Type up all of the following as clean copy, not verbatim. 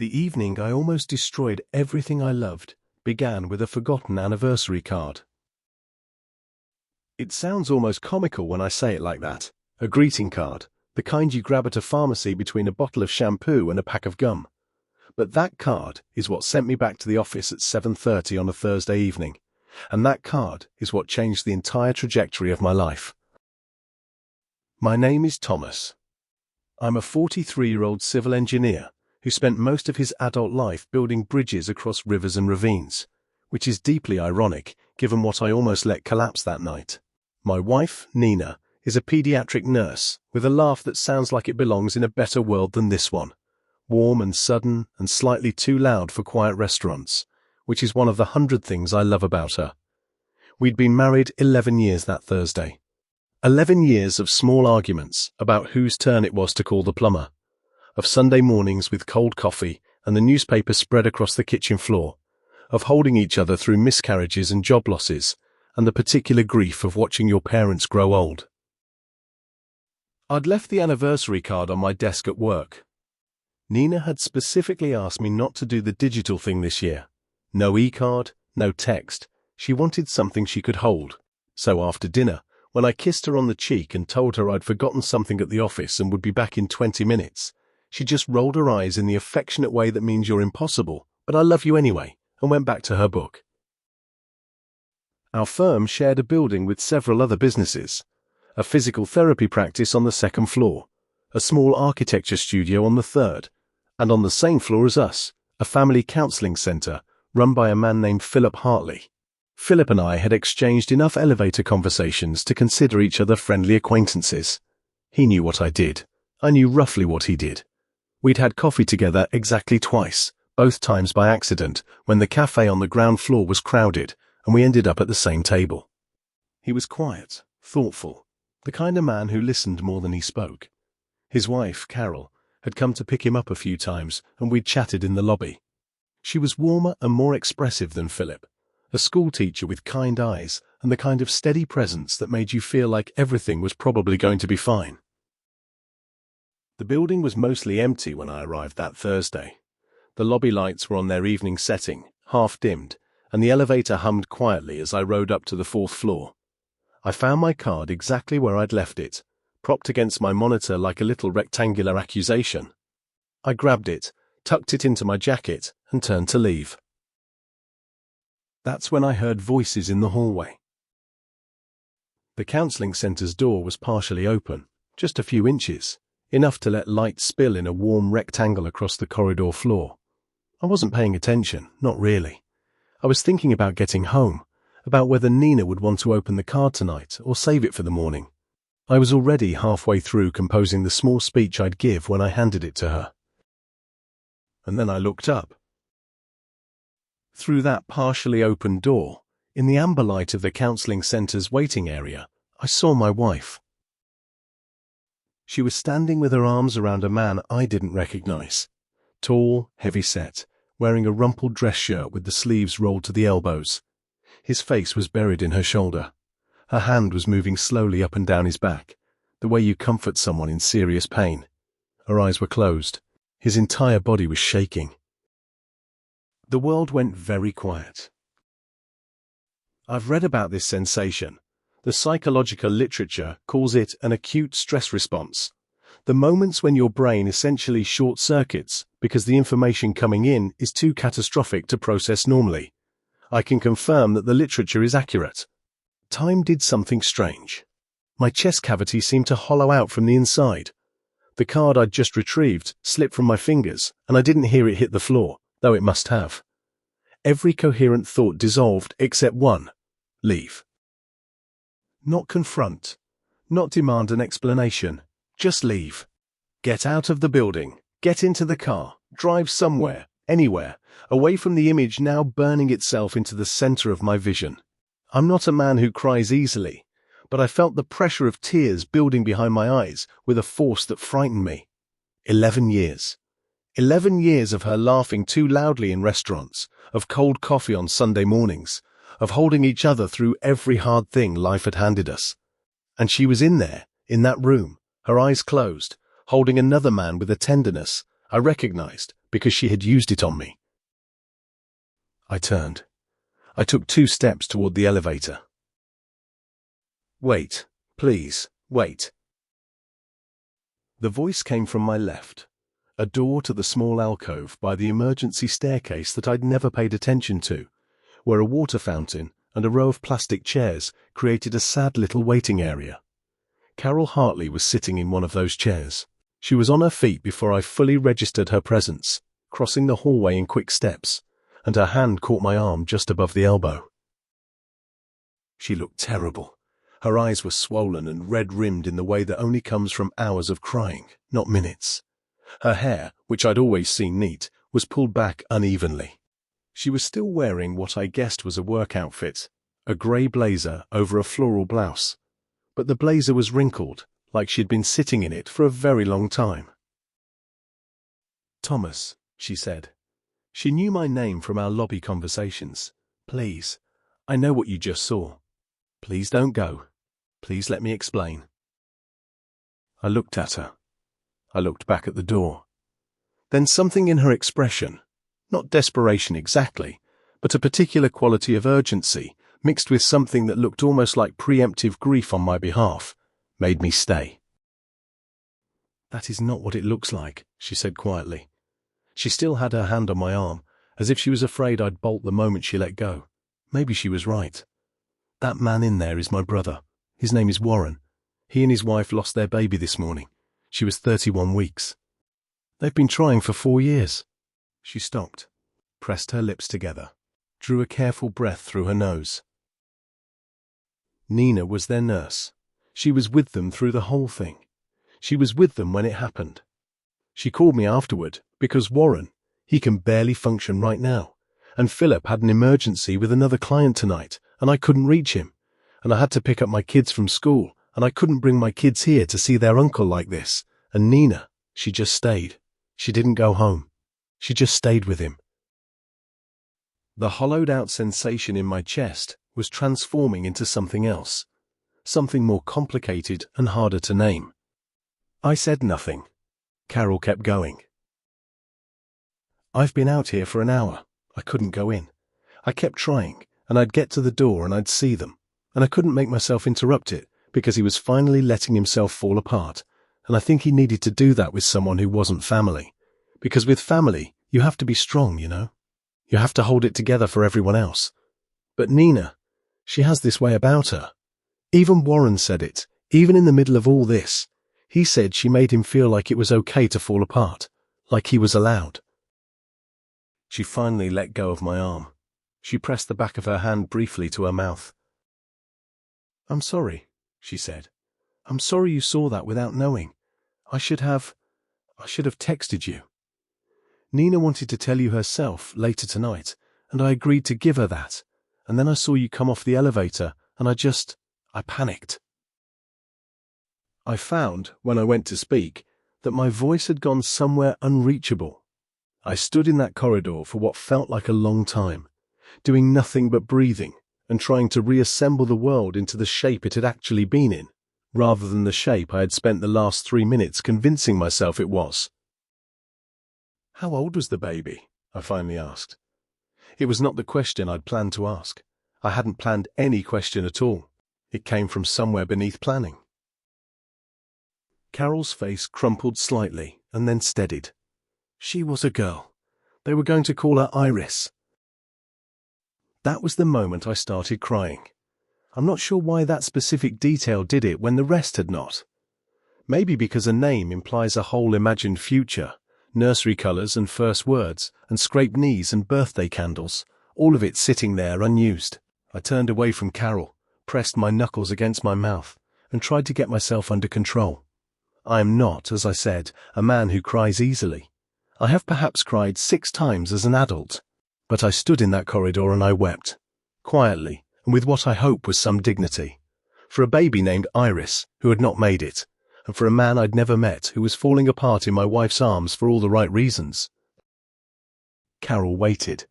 The evening I almost destroyed everything I loved began with a forgotten anniversary card. It sounds almost comical when I say it like that. A greeting card, the kind you grab at a pharmacy between a bottle of shampoo and a pack of gum. But that card is what sent me back to the office at 7:30 on a Thursday evening. And that card is what changed the entire trajectory of my life. My name is Thomas. I'm a 43-year-old civil engineer who spent most of his adult life building bridges across rivers and ravines, which is deeply ironic given what I almost let collapse that night. My wife, Nina, is a pediatric nurse with a laugh that sounds like it belongs in a better world than this one. Warm and sudden and slightly too loud for quiet restaurants, which is one of the 100 things I love about her. We'd been married 11 years that Thursday. 11 years of small arguments about whose turn it was to call the plumber, of Sunday mornings with cold coffee and the newspaper spread across the kitchen floor, of holding each other through miscarriages and job losses, and the particular grief of watching your parents grow old. I'd left the anniversary card on my desk at work. Nina had specifically asked me not to do the digital thing this year. No e-card, no text. She wanted something she could hold. So after dinner, when I kissed her on the cheek and told her I'd forgotten something at the office and would be back in 20 minutes, she just rolled her eyes in the affectionate way that means you're impossible, but I love you anyway, and went back to her book. Our firm shared a building with several other businesses, a physical therapy practice on the second floor, a small architecture studio on the third, and on the same floor as us, a family counseling center run by a man named Philip Hartley. Philip and I had exchanged enough elevator conversations to consider each other friendly acquaintances. He knew what I did. I knew roughly what he did. We'd had coffee together exactly twice, both times by accident, when the cafe on the ground floor was crowded, and we ended up at the same table. He was quiet, thoughtful, the kind of man who listened more than he spoke. His wife, Carol, had come to pick him up a few times, and we'd chatted in the lobby. She was warmer and more expressive than Philip, a schoolteacher with kind eyes and the kind of steady presence that made you feel like everything was probably going to be fine. The building was mostly empty when I arrived that Thursday. The lobby lights were on their evening setting, half dimmed, and the elevator hummed quietly as I rode up to the 4th floor. I found my card exactly where I'd left it, propped against my monitor like a little rectangular accusation. I grabbed it, tucked it into my jacket, and turned to leave. That's when I heard voices in the hallway. The counseling center's door was partially open, just a few inches, enough to let light spill in a warm rectangle across the corridor floor. I wasn't paying attention, not really. I was thinking about getting home, about whether Nina would want to open the card tonight or save it for the morning. I was already halfway through composing the small speech I'd give when I handed it to her. And then I looked up. Through that partially open door, in the amber light of the counseling center's waiting area, I saw my wife. She was standing with her arms around a man I didn't recognize. Tall, heavy-set, wearing a rumpled dress shirt with the sleeves rolled to the elbows. His face was buried in her shoulder. Her hand was moving slowly up and down his back, the way you comfort someone in serious pain. Her eyes were closed. His entire body was shaking. The world went very quiet. I've read about this sensation. The psychological literature calls it an acute stress response. The moments when your brain essentially short-circuits because the information coming in is too catastrophic to process normally. I can confirm that the literature is accurate. Time did something strange. My chest cavity seemed to hollow out from the inside. The card I'd just retrieved slipped from my fingers, and I didn't hear it hit the floor, though it must have. Every coherent thought dissolved except one: leave. Not confront. Not demand an explanation. Just leave. Get out of the building. Get into the car. Drive somewhere, anywhere, away from the image now burning itself into the center of my vision. I'm not a man who cries easily, but I felt the pressure of tears building behind my eyes with a force that frightened me. 11 years. 11 years of her laughing too loudly in restaurants, of cold coffee on Sunday mornings, of holding each other through every hard thing life had handed us. And she was in there, in that room, her eyes closed, holding another man with a tenderness I recognized because she had used it on me. I turned. I took 2 steps toward the elevator. "Wait, please, wait." The voice came from my left, a door to the small alcove by the emergency staircase that I'd never paid attention to, where a water fountain and a row of plastic chairs created a sad little waiting area. Carol Hartley was sitting in one of those chairs. She was on her feet before I fully registered her presence, crossing the hallway in quick steps, and her hand caught my arm just above the elbow. She looked terrible. Her eyes were swollen and red-rimmed in the way that only comes from hours of crying, not minutes. Her hair, which I'd always seen neat, was pulled back unevenly. She was still wearing what I guessed was a work outfit, a grey blazer over a floral blouse, but the blazer was wrinkled, like she'd been sitting in it for a very long time. "Thomas," she said. She knew my name from our lobby conversations. "Please, I know what you just saw. Please don't go. Please let me explain." I looked at her. I looked back at the door. Then something in her expression, not desperation exactly, but a particular quality of urgency, mixed with something that looked almost like preemptive grief on my behalf, made me stay. "That is not what it looks like," she said quietly. She still had her hand on my arm, as if she was afraid I'd bolt the moment she let go. Maybe she was right. "That man in there is my brother. His name is Warren. He and his wife lost their baby this morning. She was 31 weeks. They've been trying for 4 years. She stopped, pressed her lips together, drew a careful breath through her nose. Nina was their nurse. She was with them through the whole thing. She was with them when it happened. She called me afterward because Warren, he can barely function right now, and Philip had an emergency with another client tonight, and I couldn't reach him, and I had to pick up my kids from school, and I couldn't bring my kids here to see their uncle like this, and Nina, she just stayed. She didn't go home. She just stayed with him." The hollowed-out sensation in my chest was transforming into something else, something more complicated and harder to name. I said nothing. Carol kept going. "I've been out here for an hour. I couldn't go in. I kept trying, and I'd get to the door and I'd see them, and I couldn't make myself interrupt it because he was finally letting himself fall apart, and I think he needed to do that with someone who wasn't family, because with family, you have to be strong, you know? You have to hold it together for everyone else. But Nina, she has this way about her. Even Warren said it, even in the middle of all this. He said she made him feel like it was okay to fall apart, like he was allowed." She finally let go of my arm. She pressed the back of her hand briefly to her mouth. "I'm sorry," she said. "I'm sorry you saw that without knowing. I should have texted you. Nina wanted to tell you herself later tonight, and I agreed to give her that, and then I saw you come off the elevator, and I panicked." I found, when I went to speak, that my voice had gone somewhere unreachable. I stood in that corridor for what felt like a long time, doing nothing but breathing and trying to reassemble the world into the shape it had actually been in, rather than the shape I had spent the last 3 minutes convincing myself it was. "How old was the baby?" I finally asked. It was not the question I'd planned to ask. I hadn't planned any question at all. It came from somewhere beneath planning. Carol's face crumpled slightly and then steadied. "She was a girl. They were going to call her Iris." That was the moment I started crying. I'm not sure why that specific detail did it when the rest had not. Maybe because a name implies a whole imagined future, nursery colours and first words, and scraped knees and birthday candles, all of it sitting there unused. I turned away from Carol, pressed my knuckles against my mouth, and tried to get myself under control. I am not, as I said, a man who cries easily. I have perhaps cried 6 times as an adult, but I stood in that corridor and I wept, quietly and with what I hope was some dignity, for a baby named Iris who had not made it, and for a man I'd never met who was falling apart in my wife's arms for all the right reasons. Carol waited.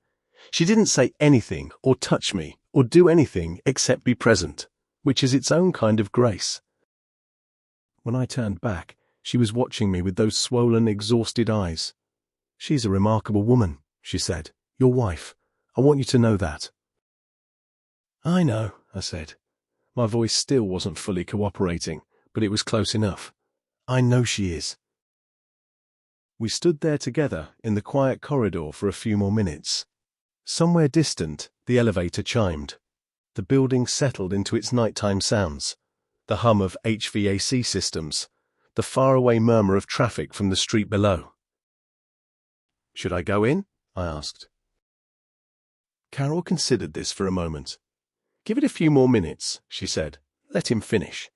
She didn't say anything or touch me or do anything except be present, which is its own kind of grace. When I turned back, she was watching me with those swollen, exhausted eyes. "She's a remarkable woman," she said. "Your wife. I want you to know that." "I know," I said. My voice still wasn't fully cooperating, but it was close enough. "I know she is." We stood there together in the quiet corridor for a few more minutes. Somewhere distant, the elevator chimed. The building settled into its nighttime sounds. The hum of HVAC systems. The faraway murmur of traffic from the street below. "Should I go in?" I asked. Carol considered this for a moment. "Give it a few more minutes," she said. "Let him finish."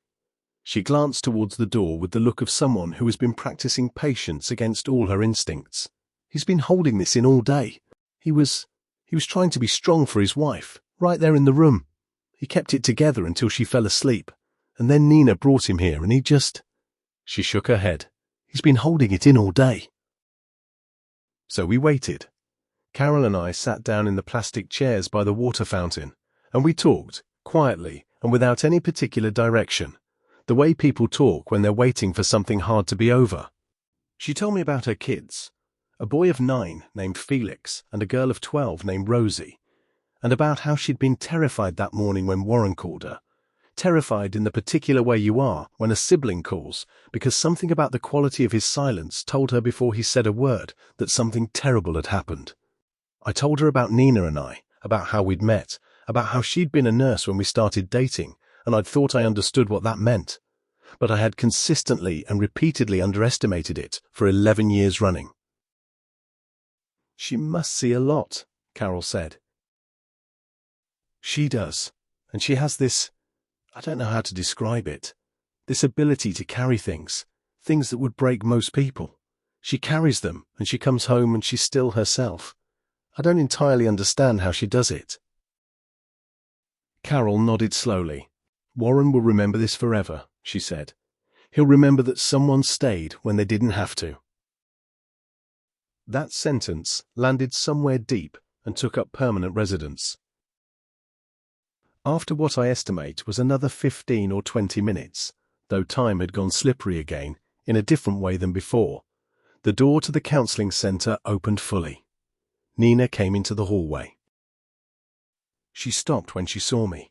She glanced towards the door with the look of someone who has been practicing patience against all her instincts. "He's been holding this in all day. He was trying to be strong for his wife, right there in the room. He kept it together until she fell asleep. And then Nina brought him here and he just—" She shook her head. "He's been holding it in all day." So we waited. Carol and I sat down in the plastic chairs by the water fountain, and we talked, quietly and without any particular direction, the way people talk when they're waiting for something hard to be over. She told me about her kids, a boy of 9 named Felix and a girl of 12 named Rosie, and about how she'd been terrified that morning when Warren called her. Terrified in the particular way you are when a sibling calls, because something about the quality of his silence told her before he said a word that something terrible had happened. I told her about Nina and I, about how we'd met, about how she'd been a nurse when we started dating, and I'd thought I understood what that meant. But I had consistently and repeatedly underestimated it for 11 years running. "She must see a lot," Carol said. "She does, and she has this, I don't know how to describe it, this ability to carry things that would break most people. She carries them, and she comes home and she's still herself. I don't entirely understand how she does it." Carol nodded slowly. "Warren will remember this forever," she said. "He'll remember that someone stayed when they didn't have to." That sentence landed somewhere deep and took up permanent residence. After what I estimate was another 15 or 20 minutes, though time had gone slippery again, in a different way than before, the door to the counseling center opened fully. Nina came into the hallway. She stopped when she saw me.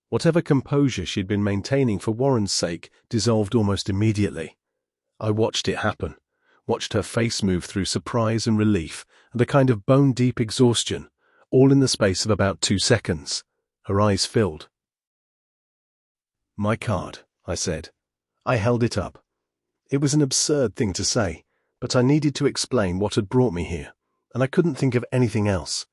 Whatever composure she'd been maintaining for Warren's sake dissolved almost immediately. I watched it happen, watched her face move through surprise and relief and a kind of bone-deep exhaustion, all in the space of about 2 seconds. Her eyes filled. "My card," I said. I held it up. It was an absurd thing to say, but I needed to explain what had brought me here, and I couldn't think of anything else.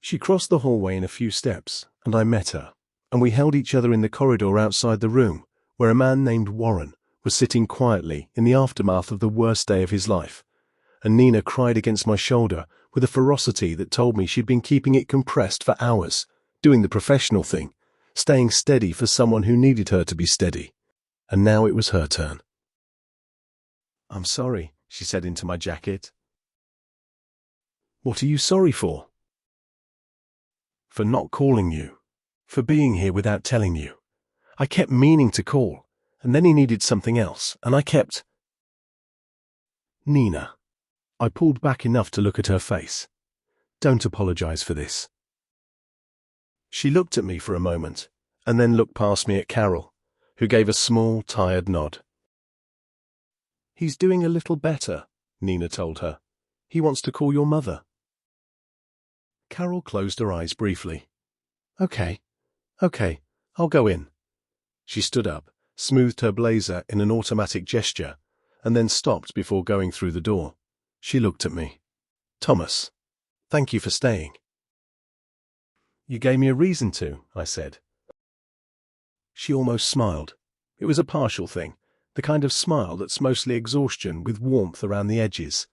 She crossed the hallway in a few steps, and I met her, and we held each other in the corridor outside the room, where a man named Warren was sitting quietly in the aftermath of the worst day of his life, and Nina cried against my shoulder with a ferocity that told me she'd been keeping it compressed for hours, doing the professional thing, staying steady for someone who needed her to be steady. And now it was her turn. "I'm sorry," she said into my jacket. "What are you sorry for?" "For not calling you. For being here without telling you. I kept meaning to call, and then he needed something else, and I kept—" "Nina." I pulled back enough to look at her face. "Don't apologize for this." She looked at me for a moment, and then looked past me at Carol, who gave a small, tired nod. "He's doing a little better," Nina told her. "He wants to call your mother." Carol closed her eyes briefly. Okay, I'll go in." She stood up, smoothed her blazer in an automatic gesture, and then stopped before going through the door. She looked at me. "Thomas, thank you for staying." "You gave me a reason to," I said. She almost smiled. It was a partial thing, the kind of smile that's mostly exhaustion with warmth around the edges.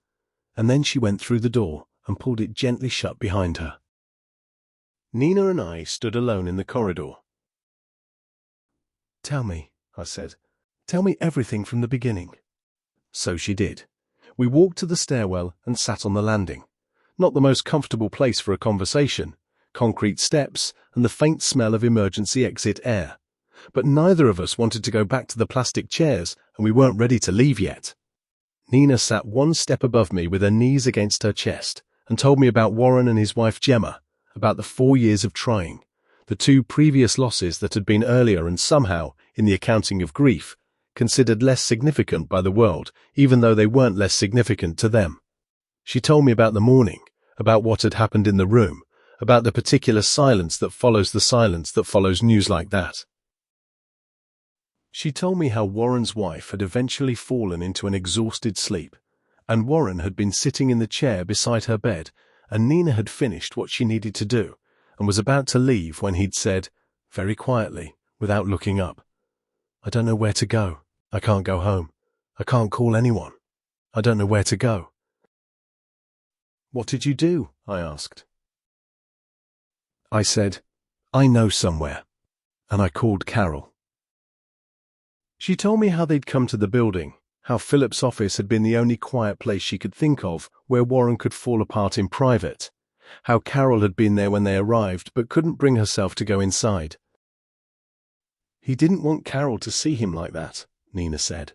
And then she went through the door and pulled it gently shut behind her. Nina and I stood alone in the corridor. "Tell me," I said. "Tell me everything from the beginning." So she did. We walked to the stairwell and sat on the landing. Not the most comfortable place for a conversation. Concrete steps and the faint smell of emergency exit air. But neither of us wanted to go back to the plastic chairs, and we weren't ready to leave yet. Nina sat one step above me with her knees against her chest and told me about Warren and his wife Gemma, about the 4 years of trying, the 2 previous losses that had been earlier and somehow, in the accounting of grief, considered less significant by the world, even though they weren't less significant to them. She told me about the morning, about what had happened in the room, about the particular silence that follows the silence that follows news like that. She told me how Warren's wife had eventually fallen into an exhausted sleep, and Warren had been sitting in the chair beside her bed, and Nina had finished what she needed to do, and was about to leave when he'd said, very quietly, without looking up, "I don't know where to go. I can't go home. I can't call anyone. I don't know where to go." "What did you do?" I asked. I said, "I know somewhere," and I called Carol. She told me how they'd come to the building, how Philip's office had been the only quiet place she could think of where Warren could fall apart in private, how Carol had been there when they arrived but couldn't bring herself to go inside. "He didn't want Carol to see him like that," Nina said.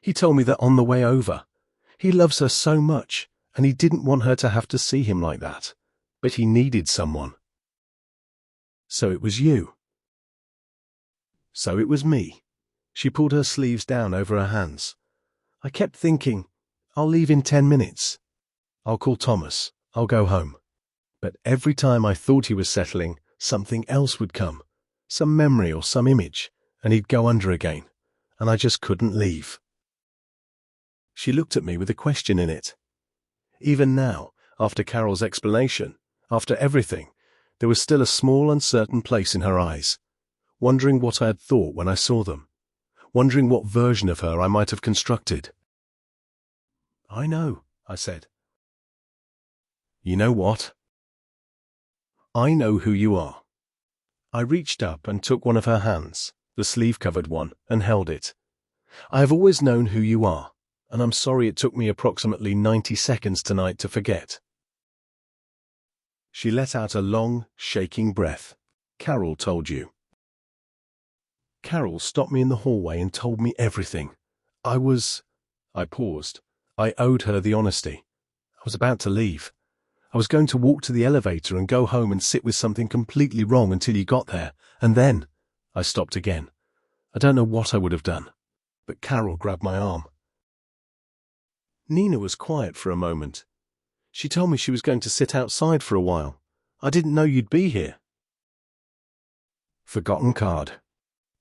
"He told me that on the way over. He loves her so much, and he didn't want her to have to see him like that. But he needed someone." "So it was you." "So it was me." She pulled her sleeves down over her hands. "I kept thinking, I'll leave in 10 minutes. I'll call Thomas. I'll go home." But every time I thought he was settling, something else would come, some memory or some image, and he'd go under again, and I just couldn't leave. She looked at me with a question in it. Even now, after Carol's explanation, after everything, there was still a small uncertain place in her eyes, wondering what I had thought when I saw them, wondering what version of her I might have constructed. "I know," I said. "You know what?" "I know who you are." I reached up and took one of her hands, the sleeve-covered one, and held it. "I have always known who you are, and I'm sorry it took me approximately 90 seconds tonight to forget." She let out a long, shaking breath. "Carol told you." Carol stopped me in the hallway and told me everything. I paused. I owed her the honesty. I was about to leave. I was going to walk to the elevator and go home and sit with something completely wrong until you got there, and then I stopped again. I don't know what I would have done, but Carol grabbed my arm. Nina was quiet for a moment. She told me she was going to sit outside for a while. "I didn't know you'd be here." Forgotten card.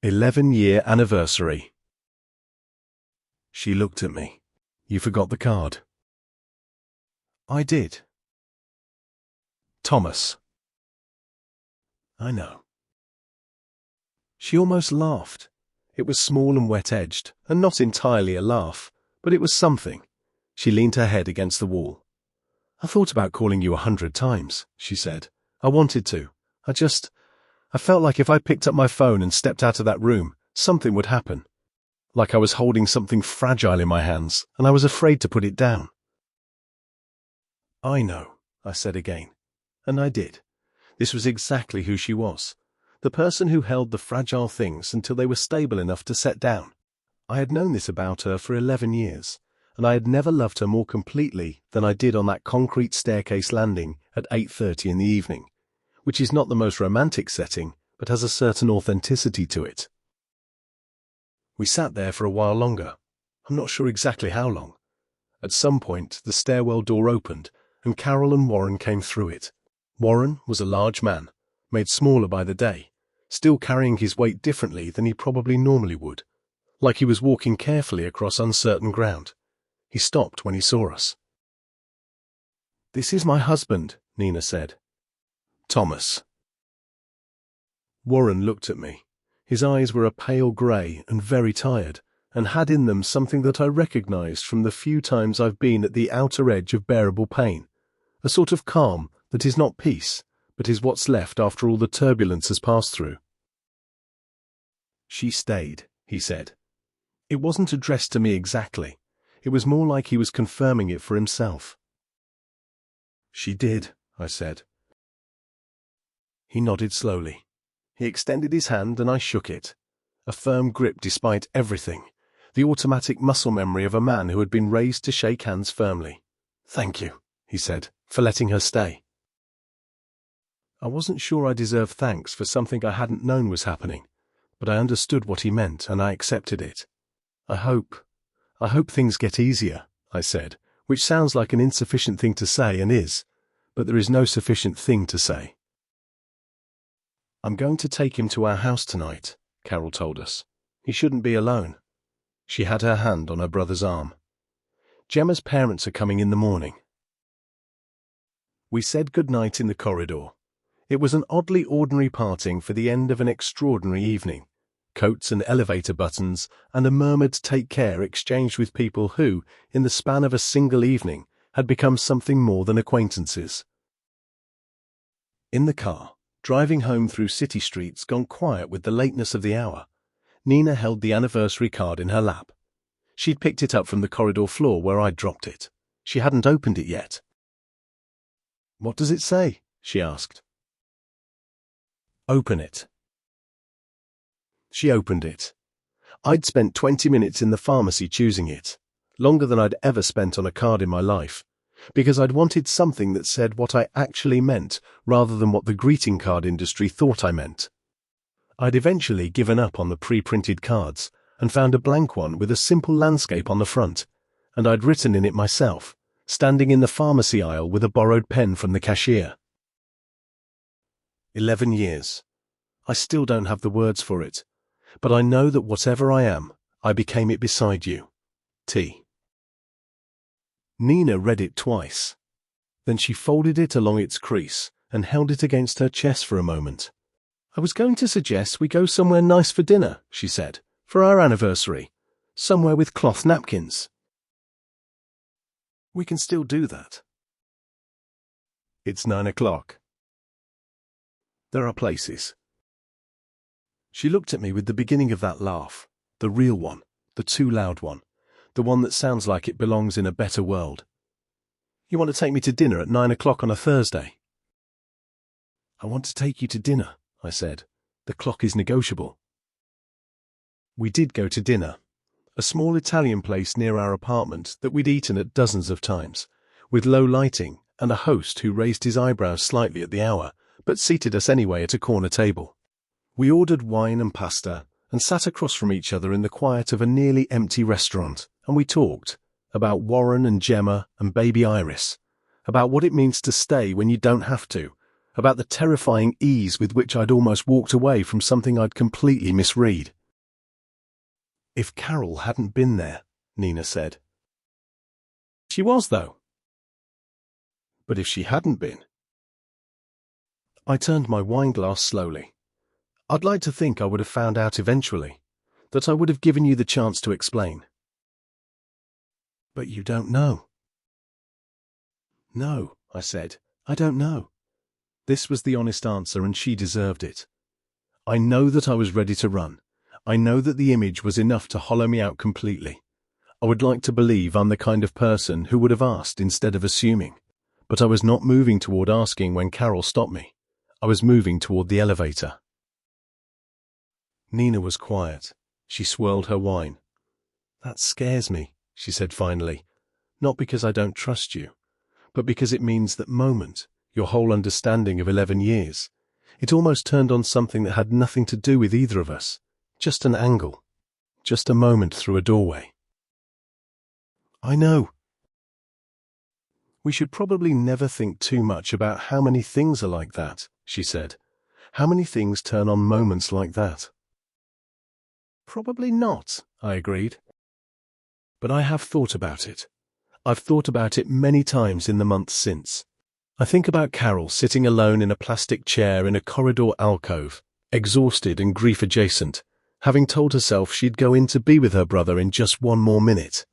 11-year anniversary. She looked at me. "You forgot the card." "I did." "Thomas." "I know." She almost laughed. It was small and wet-edged, and not entirely a laugh, but it was something. She leaned her head against the wall. "I thought about calling you 100 times," she said. "I wanted to. I felt like if I picked up my phone and stepped out of that room, something would happen. Like I was holding something fragile in my hands, and I was afraid to put it down." "I know," I said again. And I did. This was exactly who she was. The person who held the fragile things until they were stable enough to set down. I had known this about her for 11 years, and I had never loved her more completely than I did on that concrete staircase landing at 8:30 in the evening, which is not the most romantic setting, but has a certain authenticity to it. We sat there for a while longer. I'm not sure exactly how long. At some point, the stairwell door opened, and Carol and Warren came through it. Warren was a large man, made smaller by the day, still carrying his weight differently than he probably normally would, like he was walking carefully across uncertain ground. He stopped when he saw us. "This is my husband," Nina said. "Thomas." Warren looked at me. His eyes were a pale grey and very tired, and had in them something that I recognized from the few times I've been at the outer edge of bearable pain, a sort of calm that is not peace, but is what's left after all the turbulence has passed through. "She stayed," he said. It wasn't addressed to me exactly. It was more like he was confirming it for himself. "She did," I said. He nodded slowly. He extended his hand and I shook it. A firm grip despite everything. the automatic muscle memory of a man who had been raised to shake hands firmly. "Thank you," he said, "for letting her stay." I wasn't sure I deserved thanks for something I hadn't known was happening, but I understood what he meant and I accepted it. I hope things get easier," I said, which sounds like an insufficient thing to say and is, but there is no sufficient thing to say. "I'm going to take him to our house tonight," Carol told us. "He shouldn't be alone." She had her hand on her brother's arm. "Gemma's parents are coming in the morning." We said goodnight in the corridor. It was an oddly ordinary parting for the end of an extraordinary evening. Coats and elevator buttons and a murmured "take care" exchanged with people who, in the span of a single evening, had become something more than acquaintances. In the car, driving home through city streets gone quiet with the lateness of the hour, Nina held the anniversary card in her lap. She'd picked it up from the corridor floor where I'd dropped it. She hadn't opened it yet. "What does it say?" she asked. "Open it." She opened it. I'd spent 20 minutes in the pharmacy choosing it, longer than I'd ever spent on a card in my life, because I'd wanted something that said what I actually meant rather than what the greeting card industry thought I meant. I'd eventually given up on the pre-printed cards and found a blank one with a simple landscape on the front, and I'd written in it myself, standing in the pharmacy aisle with a borrowed pen from the cashier. 11 years. I still don't have the words for it, but I know that whatever I am, I became it beside you. T. Nina read it twice. Then she folded it along its crease and held it against her chest for a moment. "I was going to suggest we go somewhere nice for dinner," she said, "for our anniversary. Somewhere with cloth napkins." "We can still do that." It's 9 o'clock. There are places. She looked at me with the beginning of that laugh, the real one, the too loud one, the one that sounds like it belongs in a better world. "You want to take me to dinner at 9 o'clock on a Thursday?" "I want to take you to dinner," I said. "The clock is negotiable." We did go to dinner, a small Italian place near our apartment that we'd eaten at dozens of times, with low lighting and a host who raised his eyebrows slightly at the hour, but seated us anyway at a corner table. We ordered wine and pasta and sat across from each other in the quiet of a nearly empty restaurant, and we talked about Warren and Gemma and baby Iris, about what it means to stay when you don't have to, about the terrifying ease with which I'd almost walked away from something I'd completely misread. "If Carol hadn't been there," Nina said. "She was, though." "But if she hadn't been?" I turned my wine glass slowly. "I'd like to think I would have found out eventually, that I would have given you the chance to explain." "But you don't know." "No," I said, "I don't know." This was the honest answer, and she deserved it. I know that I was ready to run. I know that the image was enough to hollow me out completely. I would like to believe I'm the kind of person who would have asked instead of assuming, but I was not moving toward asking when Carol stopped me. I was moving toward the elevator. Nina was quiet. She swirled her wine. "That scares me," she said finally, "not because I don't trust you, but because it means that moment, your whole understanding of 11 years, it almost turned on something that had nothing to do with either of us, just an angle, just a moment through a doorway." "I know." "We should probably never think too much about how many things are like that," she said. "How many things turn on moments like that?" "Probably not," I agreed. "But I have thought about it. I've thought about it many times in the months since. I think about Carol sitting alone in a plastic chair in a corridor alcove, exhausted and grief-adjacent, having told herself she'd go in to be with her brother in just one more minute,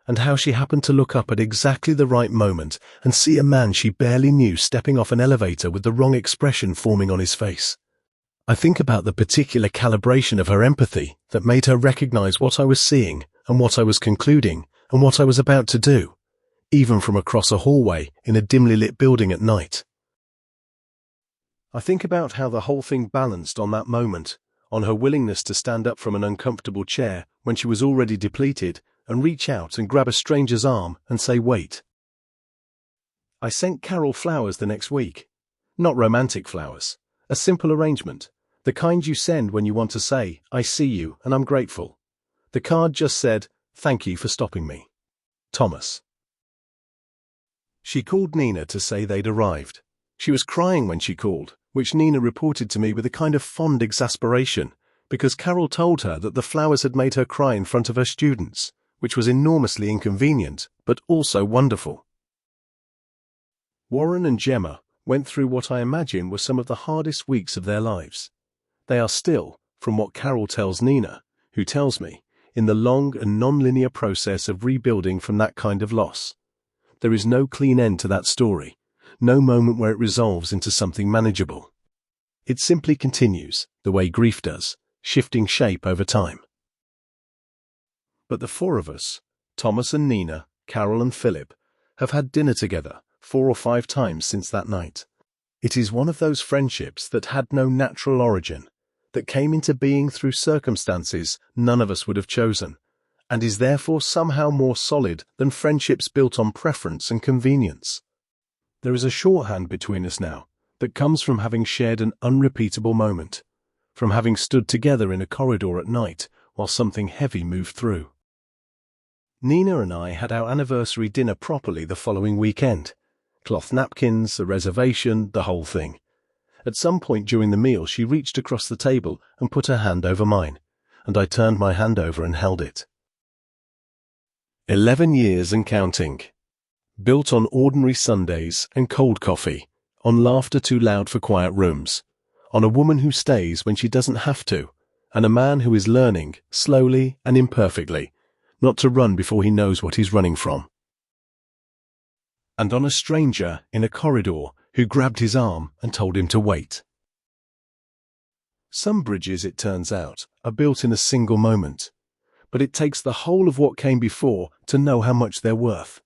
and how she happened to look up at exactly the right moment and see a man she barely knew stepping off an elevator with the wrong expression forming on his face. I think about the particular calibration of her empathy that made her recognize what I was seeing and what I was concluding and what I was about to do, even from across a hallway in a dimly lit building at night. I think about how the whole thing balanced on that moment, on her willingness to stand up from an uncomfortable chair when she was already depleted and reach out and grab a stranger's arm and say, "Wait." I sent Carol flowers the next week. Not romantic flowers. A simple arrangement. The kind you send when you want to say, "I see you and I'm grateful." The card just said, "Thank you for stopping me. Thomas." She called Nina to say they'd arrived. She was crying when she called, which Nina reported to me with a kind of fond exasperation, because Carol told her that the flowers had made her cry in front of her students, which was enormously inconvenient, but also wonderful. Warren and Gemma went through what I imagine were some of the hardest weeks of their lives. They are still, from what Carol tells Nina, who tells me, in the long and non-linear process of rebuilding from that kind of loss. There is no clean end to that story, no moment where it resolves into something manageable. It simply continues, the way grief does, shifting shape over time. But the four of us, Thomas and Nina, Carol and Philip, have had dinner together 4 or 5 times since that night. It is one of those friendships that had no natural origin, that came into being through circumstances none of us would have chosen, and is therefore somehow more solid than friendships built on preference and convenience. There is a shorthand between us now that comes from having shared an unrepeatable moment, from having stood together in a corridor at night while something heavy moved through. Nina and I had our anniversary dinner properly the following weekend. Cloth napkins, a reservation, the whole thing. At some point during the meal she reached across the table and put her hand over mine, and I turned my hand over and held it. 11 years and counting. Built on ordinary Sundays and cold coffee, on laughter too loud for quiet rooms, on a woman who stays when she doesn't have to, and a man who is learning, slowly and imperfectly, not to run before he knows what he's running from. And on a stranger in a corridor who grabbed his arm and told him to wait. Some bridges, it turns out, are built in a single moment, but it takes the whole of what came before to know how much they're worth.